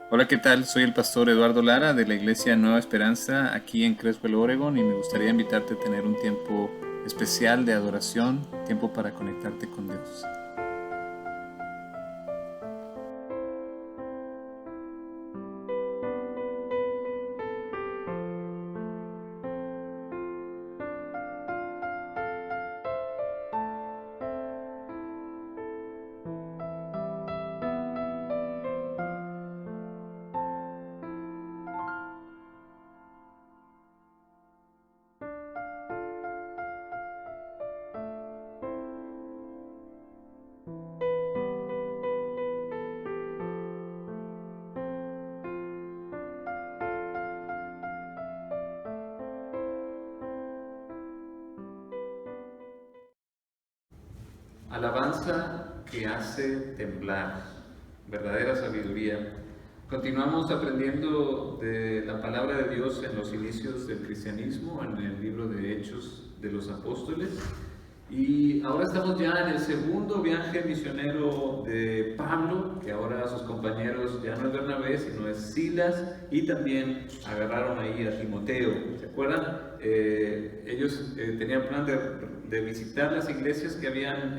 Hola, ¿qué tal? Soy el pastor Eduardo Lara de la Iglesia Nueva Esperanza aquí en Creswell, Oregon, y me gustaría invitarte a tener un tiempo especial de adoración, tiempo para conectarte con Dios. Alabanza que hace temblar, verdadera sabiduría. Continuamos aprendiendo de la palabra de Dios en los inicios del cristianismo, en el libro de Hechos de los Apóstoles. Y ahora estamos ya en el segundo viaje misionero de Pablo, que ahora sus compañeros ya no es Bernabé, sino es Silas, y también agarraron ahí a Timoteo. ¿Se acuerdan? Ellos tenían plan de visitar las iglesias que habían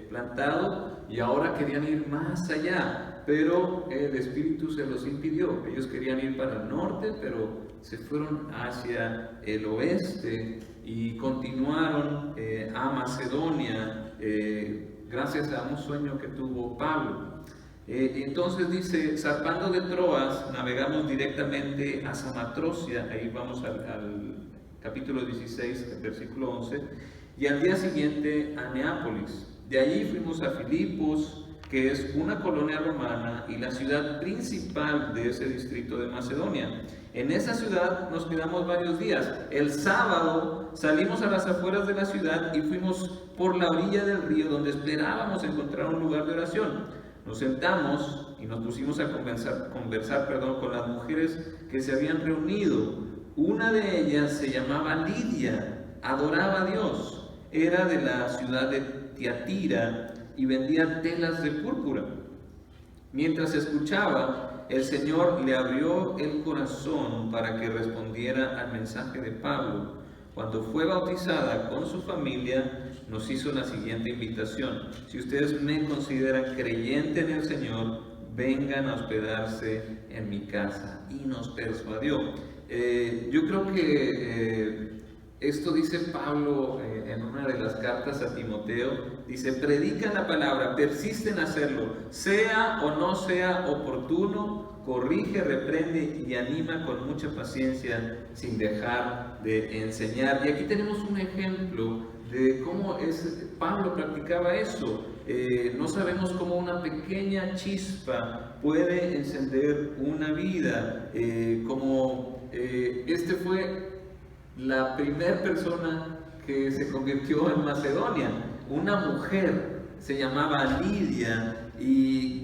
plantado y ahora querían ir más allá, pero el Espíritu se los impidió. Ellos querían ir para el norte, pero se fueron hacia el oeste y continuaron a Macedonia gracias a un sueño que tuvo Pablo. Entonces dice, zarpando de Troas, navegamos directamente a Samatrocia, ahí vamos al capítulo 16, versículo 11, y al día siguiente a Neápolis. De allí fuimos a Filipos, que es una colonia romana y la ciudad principal de ese distrito de Macedonia. En esa ciudad nos quedamos varios días. El sábado salimos a las afueras de la ciudad y fuimos por la orilla del río donde esperábamos encontrar un lugar de oración. Nos sentamos y nos pusimos a conversar con las mujeres que se habían reunido. Una de ellas se llamaba Lidia, adoraba a Dios, era de la ciudad de Tiatira y vendía telas de púrpura. Mientras escuchaba, el Señor le abrió el corazón para que respondiera al mensaje de Pablo. Cuando fue bautizada con su familia, nos hizo la siguiente invitación: si ustedes me consideran creyente en el Señor, vengan a hospedarse en mi casa. Y nos persuadió. Yo creo que esto dice Pablo en una de las cartas a Timoteo. Dice, predican la palabra, persiste en hacerlo, sea o no sea oportuno, corrige, reprende y anima con mucha paciencia sin dejar de enseñar. Y aquí tenemos un ejemplo de cómo Pablo practicaba eso. No sabemos cómo una pequeña chispa puede encender una vida, este fue la primera persona que se convirtió en Macedonia, una mujer, se llamaba Lidia, y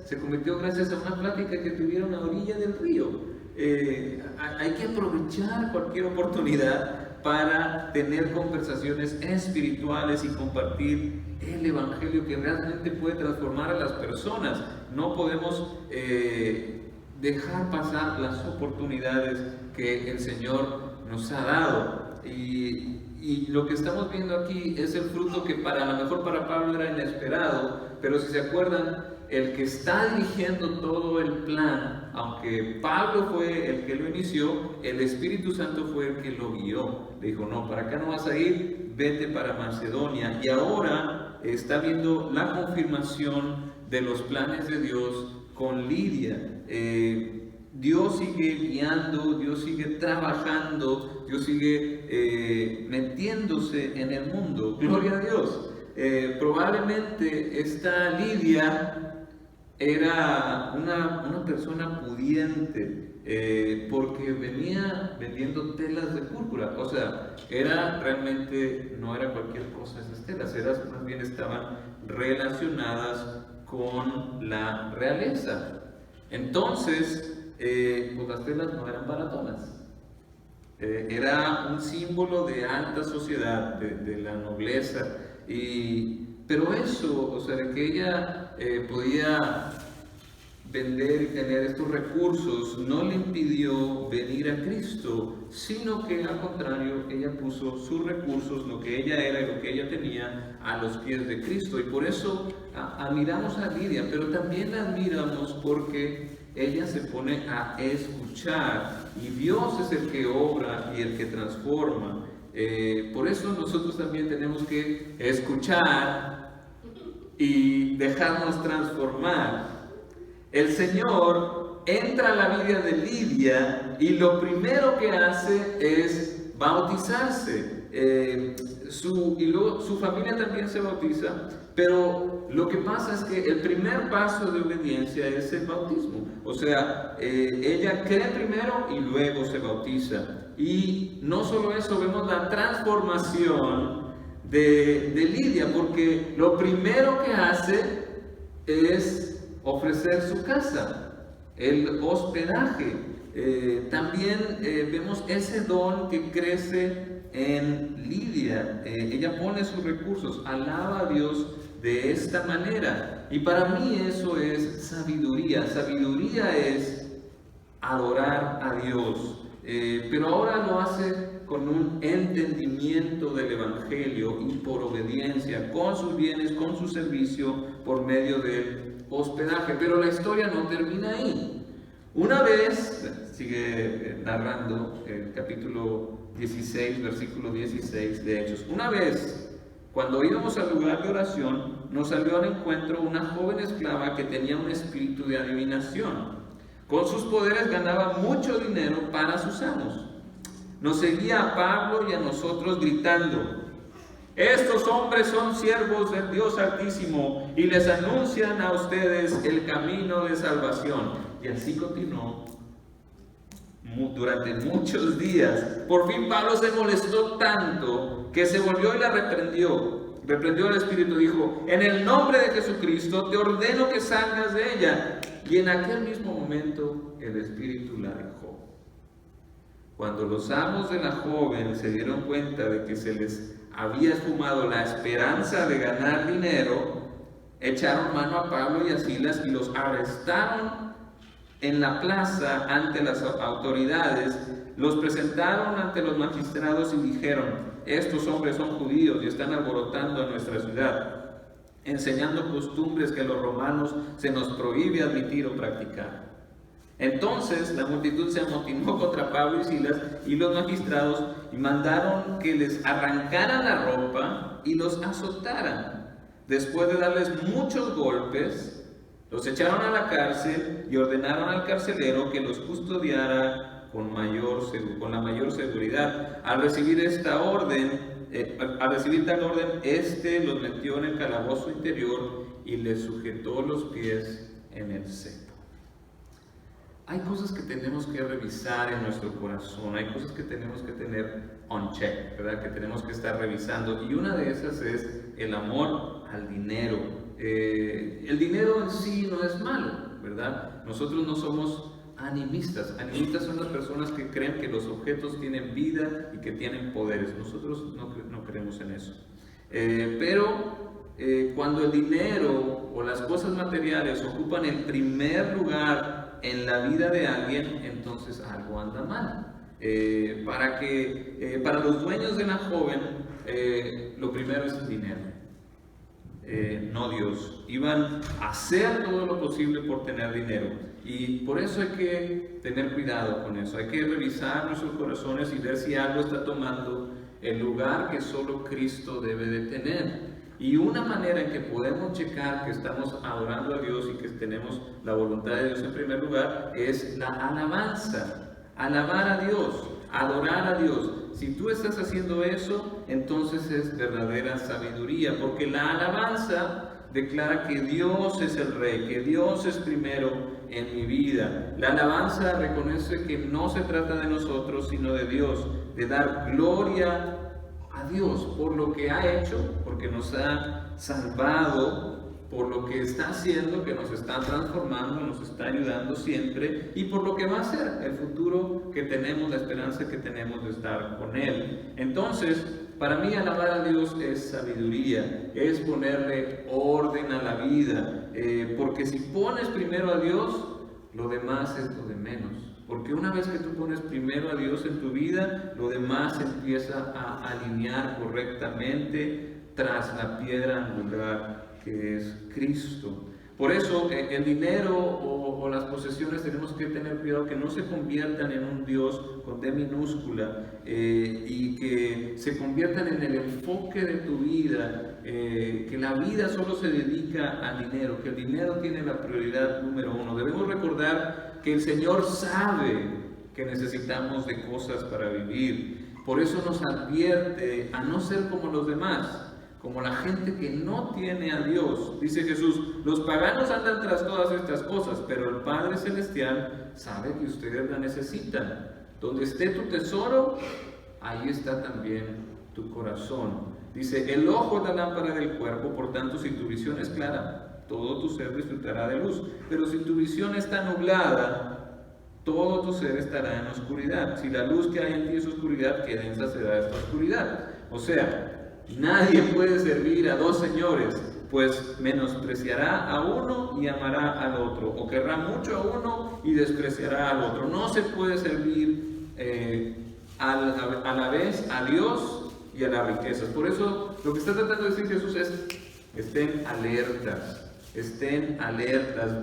se convirtió gracias a una plática que tuvieron a orilla del río. Hay que aprovechar cualquier oportunidad para tener conversaciones espirituales y compartir el Evangelio que realmente puede transformar a las personas. No podemos dejar pasar las oportunidades que el Señor nos ha dado. Y lo que estamos viendo aquí es el fruto que a lo mejor para Pablo era inesperado, pero si se acuerdan, el que está dirigiendo todo el plan, aunque Pablo fue el que lo inició, el Espíritu Santo fue el que lo guió. Le dijo, no, para acá no vas a ir, vete para Macedonia. Y ahora está viendo la confirmación de los planes de Dios con Lidia. Dios sigue guiando, Dios sigue trabajando, Dios sigue metiéndose en el mundo. Gloria a Dios. Probablemente esta Lidia era una persona pudiente, porque venía vendiendo telas de púrpura. O sea, no era cualquier cosa esas telas, más bien estaban relacionadas con la realeza. Entonces, pues las telas no eran baratonas. Era un símbolo de alta sociedad, de la nobleza. Pero eso, o sea, de que ella podía vender y tener estos recursos no le impidió venir a Cristo, sino que al contrario, ella puso sus recursos, lo que ella era y lo que ella tenía, a los pies de Cristo. Y por eso admiramos a Lidia, pero también la admiramos porque ella se pone a escuchar, y Dios es el que obra y el que transforma. Por eso nosotros también tenemos que escuchar y dejarnos transformar. El Señor entra a la vida de Lidia y lo primero que hace es bautizarse. Y luego su familia también se bautiza, pero lo que pasa es que el primer paso de obediencia es el bautismo. O sea, ella cree primero y luego se bautiza. Y no solo eso, vemos la transformación de Lidia, porque lo primero que hace es ofrecer su casa, el hospedaje. También vemos ese don que crece en Lidia. Ella pone sus recursos, alaba a Dios de esta manera. Y para mí eso es sabiduría. Sabiduría es adorar a Dios. Pero ahora lo hace con un entendimiento del Evangelio y por obediencia, con sus bienes, con su servicio, por medio del hospedaje. Pero la historia no termina ahí. Una vez, sigue narrando el capítulo 16, versículo 16 de Hechos. Una vez, cuando íbamos al lugar de oración, nos salió al encuentro una joven esclava que tenía un espíritu de adivinación. Con sus poderes ganaba mucho dinero para sus amos. Nos seguía a Pablo y a nosotros gritando: estos hombres son siervos del Dios Altísimo y les anuncian a ustedes el camino de salvación. Y así continuó durante muchos días. Por fin Pablo se molestó tanto que se volvió y la reprendió. Reprendió al espíritu y dijo: en el nombre de Jesucristo te ordeno que salgas de ella. Y en aquel mismo momento el espíritu la dejó. Cuando los amos de la joven se dieron cuenta de que se les había esfumado la esperanza de ganar dinero, echaron mano a Pablo y a Silas y los arrestaron en la plaza ante las autoridades. Los presentaron ante los magistrados y dijeron: estos hombres son judíos y están alborotando a nuestra ciudad, enseñando costumbres que a los romanos se nos prohíbe admitir o practicar. Entonces la multitud se amotinó contra Pablo y Silas y los magistrados y mandaron que les arrancaran la ropa y los azotaran. Después de darles muchos golpes, los echaron a la cárcel y ordenaron al carcelero que los custodiara con la mayor seguridad. Al recibir tal orden, los metió en el calabozo interior y les sujetó los pies en el cepo. Hay cosas que tenemos que revisar en nuestro corazón, hay cosas que tenemos que tener on check, ¿verdad? Que tenemos que estar revisando, y una de esas es el amor al dinero. El dinero en sí no es malo, ¿verdad? Nosotros no somos animistas. Animistas son las personas que creen que los objetos tienen vida y que tienen poderes. Nosotros no creemos en eso. Cuando el dinero o las cosas materiales ocupan el primer lugar en la vida de alguien, entonces algo anda mal. Para los dueños de la joven, lo primero es el dinero, no Dios. Iban a hacer todo lo posible por tener dinero, y por eso hay que tener cuidado con eso. Hay que revisar nuestros corazones y ver si algo está tomando el lugar que solo Cristo debe de tener. Y una manera en que podemos checar que estamos adorando a Dios y que tenemos la voluntad de Dios en primer lugar es la alabanza. Alabar a Dios, adorar a Dios. Si tú estás haciendo eso, entonces es verdadera sabiduría, porque la alabanza declara que Dios es el Rey, que Dios es primero en mi vida. La alabanza reconoce que no se trata de nosotros, sino de Dios, de dar gloria a Dios por lo que ha hecho, porque nos ha salvado por lo que está haciendo, que nos está transformando, nos está ayudando siempre, y por lo que va a ser el futuro que tenemos, la esperanza que tenemos de estar con Él. Entonces, para mí alabar a Dios es sabiduría, es ponerle orden a la vida, porque si pones primero a Dios, lo demás es lo de menos. Porque una vez que tú pones primero a Dios en tu vida, lo demás empieza a alinear correctamente tras la piedra angular que es Cristo. Por eso el dinero o las posesiones tenemos que tener cuidado que no se conviertan en un Dios con D minúscula y que se conviertan en el enfoque de tu vida, que la vida solo se dedica al dinero, que el dinero tiene la prioridad número uno. Debemos recordar que el Señor sabe que necesitamos de cosas para vivir. Por eso nos advierte a no ser como los demás, como la gente que no tiene a Dios. Dice Jesús, los paganos andan tras todas estas cosas, pero el Padre Celestial sabe que ustedes la necesitan. Donde esté tu tesoro, ahí está también tu corazón. Dice, el ojo es la lámpara del cuerpo, por tanto, si tu visión es clara, todo tu ser disfrutará de luz. Pero si tu visión está nublada, todo tu ser estará en oscuridad. Si la luz que hay en ti es oscuridad, qué densa será esta oscuridad. O sea, nadie puede servir a dos señores, pues menospreciará a uno y amará al otro, o querrá mucho a uno y despreciará al otro. No se puede servir a la vez a Dios y a las riquezas. Por eso lo que está tratando de decir Jesús es, estén alertas,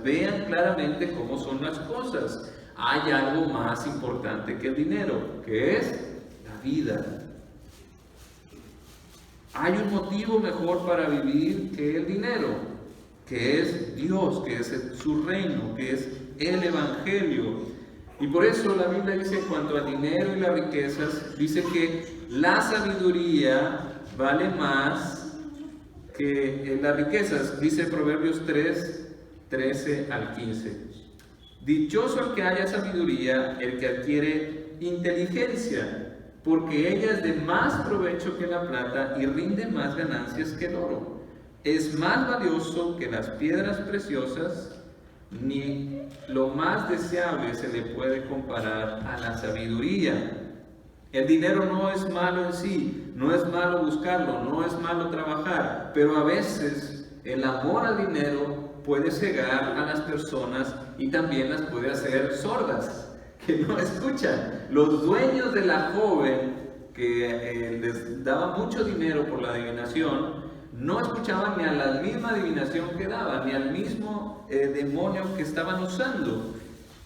vean claramente cómo son las cosas. Hay algo más importante que el dinero, que es la vida. Hay un motivo mejor para vivir que el dinero, que es Dios, que es su reino, que es el Evangelio. Y por eso la Biblia dice en cuanto al dinero y las riquezas, dice que la sabiduría vale más que las riquezas. Dice Proverbios 3, 13 al 15. Dichoso el que haya sabiduría, el que adquiere inteligencia, porque ella es de más provecho que la plata y rinde más ganancias que el oro. Es más valioso que las piedras preciosas, ni lo más deseable se le puede comparar a la sabiduría. El dinero no es malo en sí, no es malo buscarlo, no es malo trabajar, pero a veces el amor al dinero puede cegar a las personas y también las puede hacer sordas, que no escuchan. Los dueños de la joven que les daba mucho dinero por la adivinación, no escuchaban ni a la misma adivinación que daban, ni al mismo demonio que estaban usando.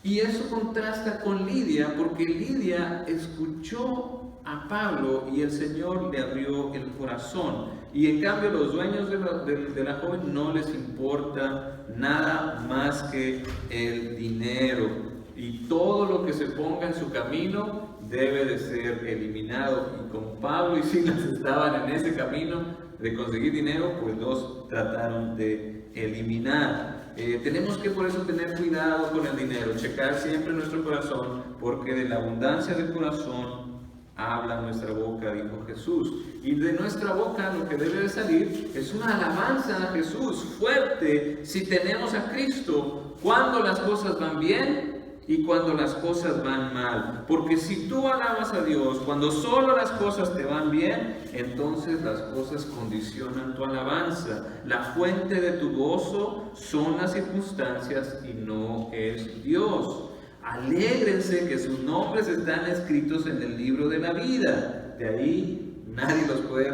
Y eso contrasta con Lidia, porque Lidia escuchó a Pablo y el Señor le abrió el corazón. Y en cambio los dueños de la joven no les importa nada más que el dinero. Y todo lo que se ponga en su camino debe de ser eliminado. Y como Pablo y Silas estaban en ese camino de conseguir dinero, pues los trataron de eliminar. Tenemos que por eso tener cuidado con el dinero, checar siempre nuestro corazón, porque de la abundancia del corazón habla nuestra boca, dijo Jesús. Y de nuestra boca lo que debe de salir es una alabanza a Jesús fuerte si tenemos a Cristo, cuando las cosas van bien y cuando las cosas van mal. Porque si tú alabas a Dios cuando solo las cosas te van bien, entonces las cosas condicionan tu alabanza. La fuente de tu gozo son las circunstancias y no es Dios. Alégrense que sus nombres están escritos en el libro de la vida. De ahí nadie los puede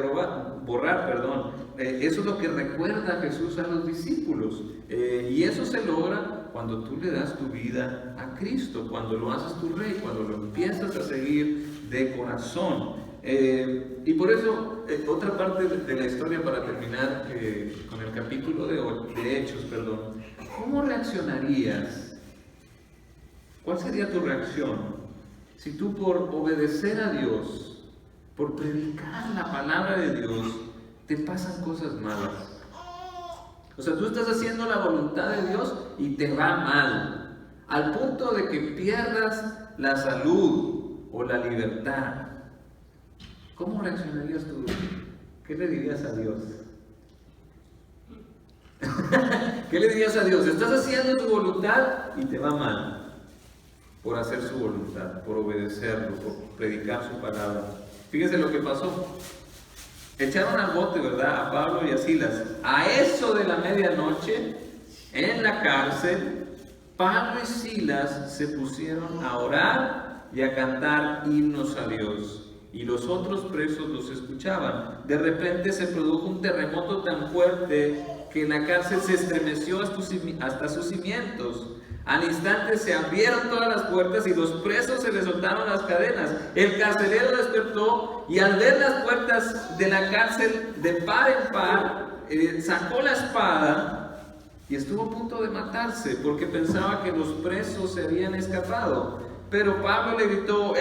borrar. Eso es lo que recuerda Jesús a los discípulos. Y eso se logra cuando tú le das tu vida a Cristo, cuando lo haces tu rey, cuando lo empiezas a seguir de corazón. Y por eso, otra parte de la historia para terminar con el capítulo de Hechos, ¿cómo reaccionarías? ¿Cuál sería tu reacción si tú por obedecer a Dios, por predicar la palabra de Dios, te pasan cosas malas? O sea, tú estás haciendo la voluntad de Dios y te va mal, al punto de que pierdas la salud o la libertad. ¿Cómo reaccionarías tú? ¿Qué le dirías a Dios? ¿Qué le dirías a Dios? Estás haciendo tu voluntad y te va mal por hacer su voluntad, por obedecerlo, por predicar su palabra. Fíjese lo que pasó. Echaron al bote, ¿verdad?, a Pablo y a Silas. A eso de la medianoche, en la cárcel, Pablo y Silas se pusieron a orar y a cantar himnos a Dios. Y los otros presos los escuchaban. De repente se produjo un terremoto tan fuerte que la cárcel se estremeció hasta sus cimientos. Al instante se abrieron todas las puertas y los presos se les soltaron las cadenas. El carcelero despertó y al ver las puertas de la cárcel de par en par, sacó la espada y estuvo a punto de matarse porque pensaba que los presos se habían escapado. Pero Pablo le gritó: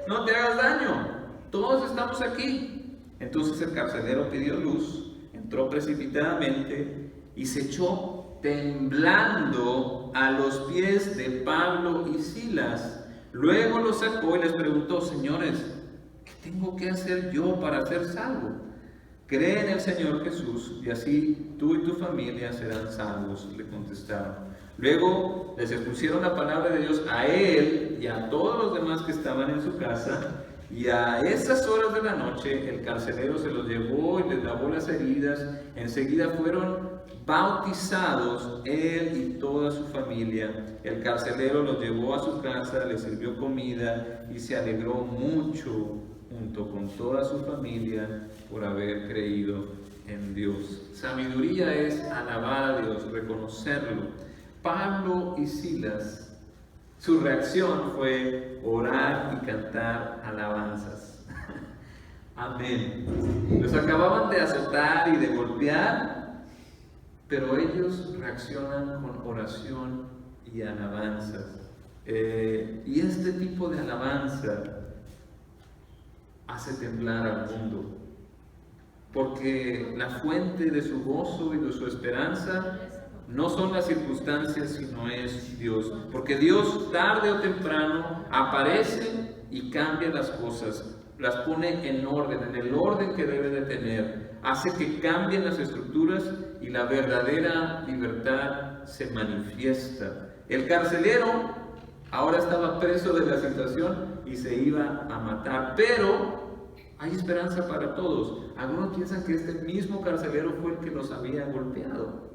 no te hagas daño, todos estamos aquí. Entonces el carcelero pidió luz, entró precipitadamente y se echó temblando a los pies de Pablo y Silas. Luego los sacó y les preguntó: señores, ¿qué tengo que hacer yo para ser salvo? Cree en el Señor Jesús y así tú y tu familia serán salvos, le contestaron. Luego les expusieron la palabra de Dios a él y a todos los demás que estaban en su casa. Y a esas horas de la noche el carcelero se los llevó y les lavó las heridas. Enseguida fueron bautizados él y toda su familia. El carcelero los llevó a su casa, les sirvió comida y se alegró mucho junto con toda su familia por haber creído en Dios. Sabiduría es alabar a Dios, reconocerlo. Pablo y Silas, su reacción fue orar y cantar alabanzas. Amén. Los acababan de azotar y de golpear, pero ellos reaccionan con oración y alabanzas. Y este tipo de alabanza hace temblar al mundo, porque la fuente de su gozo y de su esperanza no son las circunstancias, sino es Dios. Porque Dios tarde o temprano aparece y cambia las cosas, las pone en orden, en el orden que debe de tener, hace que cambien las estructuras y la verdadera libertad se manifiesta. El carcelero ahora estaba preso de la situación y se iba a matar, pero hay esperanza para todos. Algunos piensan que este mismo carcelero fue el que los había golpeado,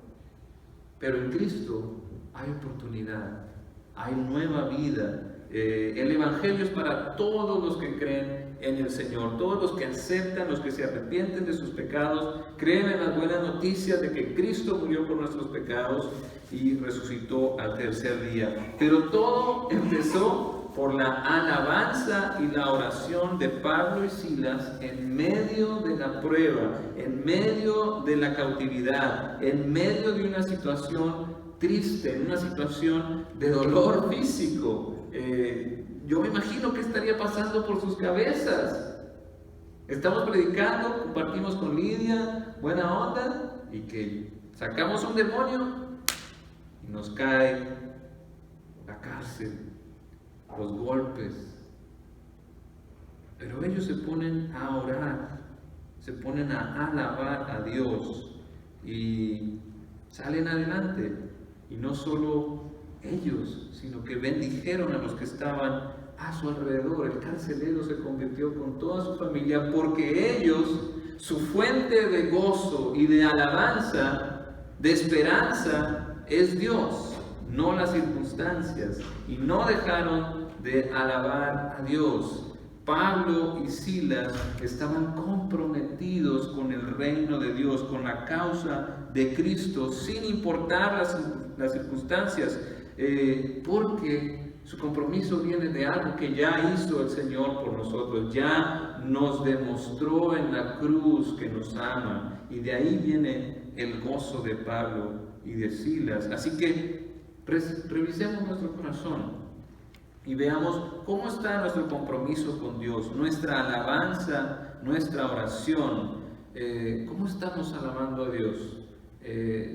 pero en Cristo hay oportunidad, hay nueva vida. El Evangelio es para todos los que creen en el Señor, todos los que aceptan, los que se arrepienten de sus pecados, creen en las buenas noticias de que Cristo murió por nuestros pecados y resucitó al tercer día. Pero todo empezó por la alabanza y la oración de Pablo y Silas en medio de la prueba, en medio de la cautividad, en medio de una situación triste, en una situación de dolor físico. Yo me imagino que estaría pasando por sus cabezas. Estamos predicando, compartimos con Lidia, buena onda, y que sacamos un demonio y nos cae la cárcel, los golpes. Pero ellos se ponen a orar, se ponen a alabar a Dios y salen adelante. Y no solo ellos, sino que bendijeron a los que estaban a su alrededor. El carcelero se convirtió con toda su familia porque ellos, su fuente de gozo y de alabanza, de esperanza, es Dios, no las circunstancias, y no dejaron de alabar a Dios. Pablo y Silas estaban comprometidos con el reino de Dios, con la causa de Cristo, sin importar las circunstancias, porque su compromiso viene de algo que ya hizo el Señor por nosotros, ya nos demostró en la cruz que nos ama, y de ahí viene el gozo de Pablo y de Silas. Así que revisemos nuestro corazón y veamos cómo está nuestro compromiso con Dios, nuestra alabanza, nuestra oración. ¿Cómo estamos alabando a Dios?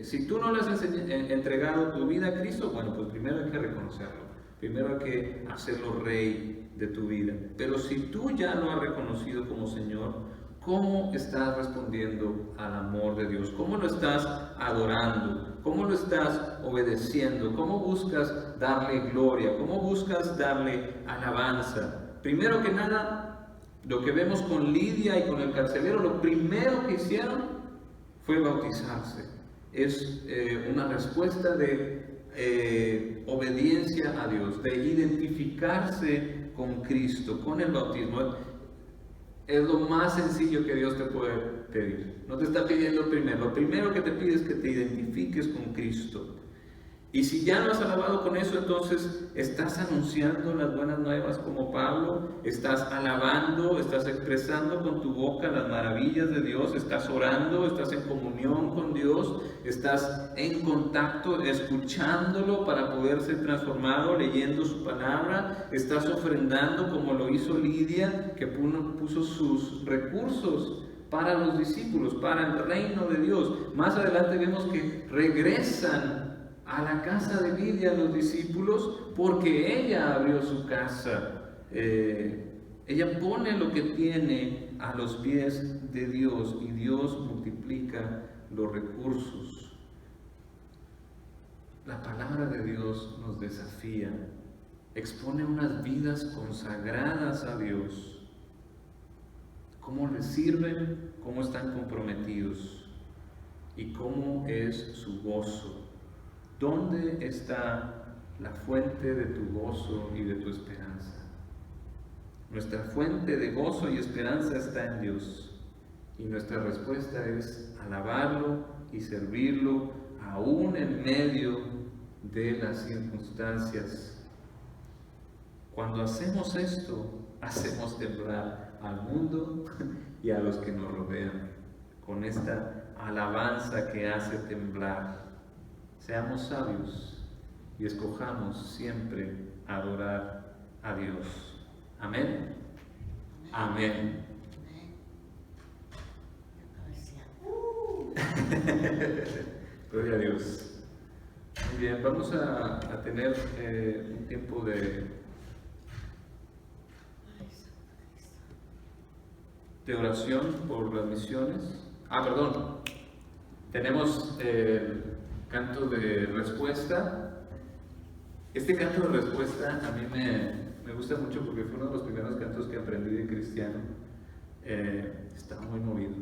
Si tú no le has entregado tu vida a Cristo, bueno, pues primero hay que reconocerlo, primero hay que hacerlo rey de tu vida. Pero si tú ya lo has reconocido como Señor, ¿Cómo estás respondiendo al amor de Dios? ¿Cómo lo estás adorando? ¿Cómo lo estás obedeciendo? ¿Cómo buscas darle gloria? ¿Cómo buscas darle alabanza? Primero que nada, lo que vemos con Lidia y con el carcelero, lo primero que hicieron fue bautizarse. Es una respuesta de obediencia a Dios, de identificarse con Cristo, con el bautismo. Es lo más sencillo que Dios te puede pedir. No te está pidiendo primero. Lo primero que te pide es que te identifiques con Cristo. Y si ya lo has alabado con eso, entonces estás anunciando las buenas nuevas como Pablo, estás alabando, estás expresando con tu boca las maravillas de Dios, estás orando, estás en comunión con Dios, estás en contacto, escuchándolo para poder ser transformado, leyendo su palabra, estás ofrendando como lo hizo Lidia, que puso sus recursos para los discípulos, para el reino de Dios. Más adelante vemos que regresan a la casa de Lidia los discípulos porque ella abrió su casa. Ella pone lo que tiene a los pies de Dios y Dios multiplica los recursos. La palabra de Dios nos desafía, expone unas vidas consagradas a Dios. ¿Cómo les sirven? ¿Cómo están comprometidos? ¿Y cómo es su gozo? ¿Dónde está la fuente de tu gozo y de tu esperanza? Nuestra fuente de gozo y esperanza está en Dios. Y nuestra respuesta es alabarlo y servirlo aún en medio de las circunstancias. Cuando hacemos esto, hacemos temblar al mundo y a los que nos rodean, con esta alabanza que hace temblar. Seamos sabios y escojamos siempre adorar a Dios. Amén. Amén. Gloria a Dios. Muy bien, vamos a tener un tiempo de oración por las misiones. Tenemos canto de respuesta. Este canto de respuesta a mí me gusta mucho porque fue uno de los primeros cantos que aprendí de cristiano. Estaba muy movido.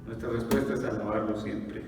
Nuestra respuesta es alabarlo siempre.